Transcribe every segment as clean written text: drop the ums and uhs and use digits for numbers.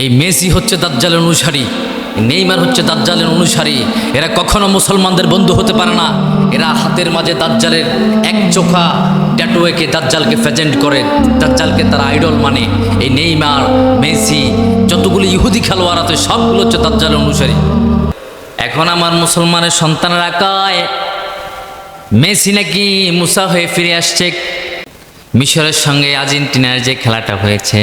এই মেসি হচ্ছে দাজ্জালের অনুসারী, নেইমার হচ্ছে দাজ্জালের অনুসারী। এরা কখনো মুসলমানদের বন্ধু হতে পারে না। এরা হাতের মাঝে দাজ্জালের এক চোখা ট্যাটু এঁকে দাজ্জালকে প্রেজেন্ট করে, দাজ্জালকে তারা আইডল মানে। এই নেইমার, মেসি, যতগুলো ইহুদি খেলোয়াড় আছে সবগুলো হচ্ছে দাজ্জালের অনুসারী। এখন আমার মুসলমানের সন্তানেরা কয় মেসি নাকি মুসা হয়ে ফিরে আসছে। মিশরের সঙ্গে আর্জেন্টিনার যে খেলাটা হয়েছে,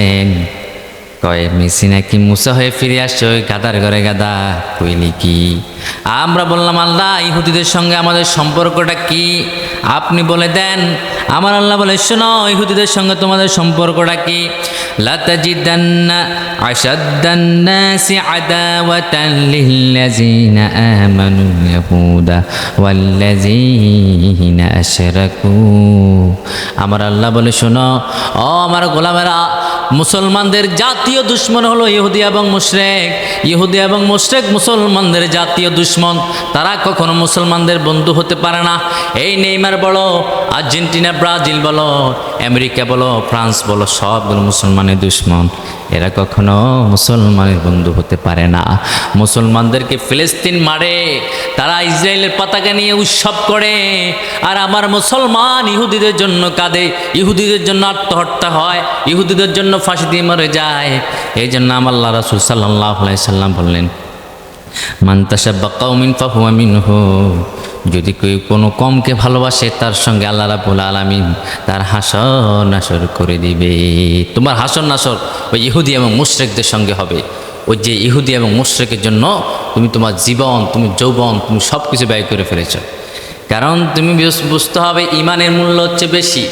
কয় মেসি নাকি মুসা হয়ে ফিরে আসছে। ওই গাদার ঘরে গাদা কইলি কি? আমরা বললাম আল্লাহ ইহুদিদের সঙ্গে আমাদের সম্পর্কটা কি আপনি বলে দেন। আমার আল্লাহ বলে শোনো ইহুদিদের সঙ্গে তোমাদের সম্পর্কটা কি। লাতাজিদান্না আশাদ্দান নাসি আদাওয়াতান লিল্লাযিনা আমানু ইয়াহুদা ওয়াল্লাযিনা আশরাকু। আমার আল্লাহ বলে শোনো ও আমার গোলামেরা, মুসলমানদের জাতীয় দুশ্মন হলো ইহুদি এবং মুশরিক। ইহুদি এবং মুশরিক মুসলমানদের জাতীয় দুশ্মন। তারা কখনো মুসলমানদের বন্ধু হতে পারে না। এই নেইমার বলো, আর্জেন্টিনা, ব্রাজিল বলো, আমেরিকা বলো, ফ্রান্স বলো, সবগুলো মুসলমানের দুশ্মন। এরা কখনো মুসলমানের বন্ধু হতে পারে না। মুসলমানদেরকে ফিলিস্তিন মারে, তারা ইসরায়েলের পতাকা নিয়ে উৎসব করে, আর আমার মুসলমান ইহুদিদের জন্য কাঁদে, ইহুদিদের জন্য আত্মহত্যা হয়, ইহুদিদের জন্য ফাঁসি দিয়ে মরে যায়। এই জন্য আমার আল্লাহ রাসূল সাল্লাল্লাহু আলাইহি সাল্লাম বললেন মান তাশাব্বাহা কওমিন ফাহুয়া মিনহুম। যদি কেউ কোনো কমকে ভালোবাসে তার সঙ্গে আল্লাহ রাব্বুল আলামিন তার হাসর নাসর করে দিবে। তোমার হাসর নাসর ওই ইহুদি এবং মুশরিকদের সঙ্গে হবে। ওই যে ইহুদি এবং মুশরিকের জন্য তুমি তোমার জীবন, তুমি যৌবন, তুমি সব কিছু ব্যয় করে ফেলেছ। কারণ তুমি বুঝতে হবে ইমানের মূল্য হচ্ছে বেশি।